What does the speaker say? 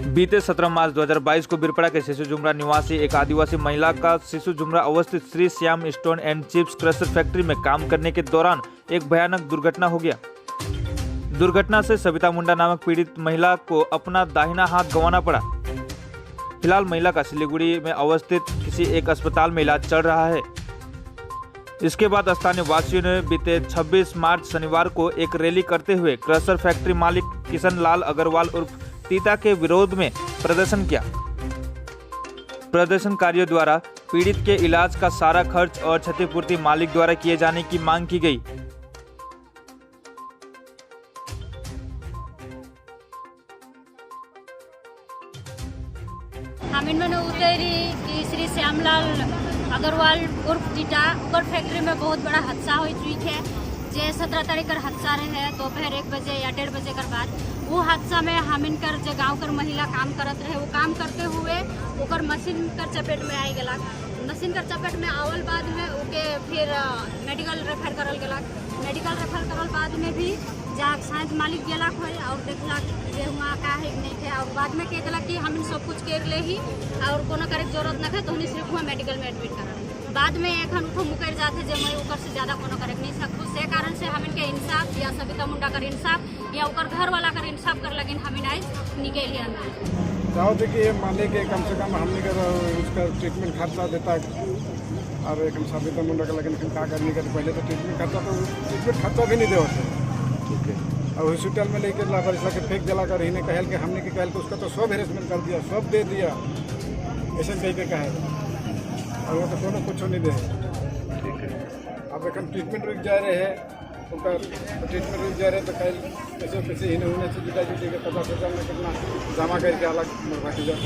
बीते 17 मार्च 2022 को बिरपड़ा के शिशु जुमरा निवासी एक आदिवासी महिला का शिशु जुमरा अवस्थित Shri Shyam stone and chips crusher factory में काम करने के दौरान एक भयानक दुर्घटना हो गया। दुर्घटना से सविता मुंडा नामक पीड़ित महिला को अपना दाहिना हाथ गंवाना पड़ा। फिलहाल महिला का सिलीगुड़ी में अवस्थित किसी एक अस्पताल में इलाज चल रहा है। इसके बाद स्थानीय वासियों ने बीते 26 मार्च शनिवार को एक रैली करते हुए क्रशर फैक्ट्री मालिक किशन लाल अग्रवाल उर्फ तीता के विरोध में प्रदर्शन किया। प्रदर्शनकारियों द्वारा पीड़ित के इलाज का सारा खर्च और क्षतिपूर्ति मालिक द्वारा किए जाने की मांग की गई। हम इनमें उतरी कि श्री श्यामलाल अग्रवाल उर्फ टीटा ओकर फैक्ट्री में बहुत बड़ा हादसा हो चुकी है। जे 17 तारीख कर हादसा रहे दोपहर 1 बजे या 1:30 बजे कर बाद वो हादसा में हम इनकर जो गाँव कर महिला काम करत रहे, वो काम करते हुए ओकर मशीन कर चपेट में आई गला। मशीन कर चपेट में आवल बाद में ओके फिर मेडिकल रेफर करल गला। मेडिकल रेफर करल बाद में भी जहाँ शायद मालिक गेलक हो और देखलक जे हुआ का है नहीं थे, और बाद में कह दिलक कि हम सब कुछ कर ले ही और कोनो करे जरूरत न है तो हमने सिर्फ हुआ मेडिकल में एडमिट करल। बाद में एक उठो मुकर जाते जे मैं ओकर से ज़्यादा कोनो करे नहीं सकूँ। से कारण से हम इनके इंसाफ या सविता मुंडा कर इंसाफ या ओकर घर वाला कर इंसाफ कर लगिन हम आज निकल लिया। चाहो थे कि ये मालिक कम से कम हमने का उसका ट्रीटमेंट खर्चा देता और एक सविता मुंडा का, लेकिन क्या करने का पहले तो ट्रीटमेंट खर्चा भी नहीं दे ठीक है। और हॉस्पिटल में लेकर लापरवाही के फेंक दिला कर इन्हें कहल के हमने के कहल के उसका तो सब हेरेसमेंट कर दिया, सब दे दिया ऐसे कह के कहे और वो तो दोनों कुछ नहीं दे ठीक है। अब एक ट्रीटमेंट रुक जा रहे हैं, उनका ट्रीटमेंट रुक जा रहे तो कल पैसे पैसे ही नहीं होने से जुटा जुटी के 50,000 में कितना जमा करके अलग मरवा के जाओ।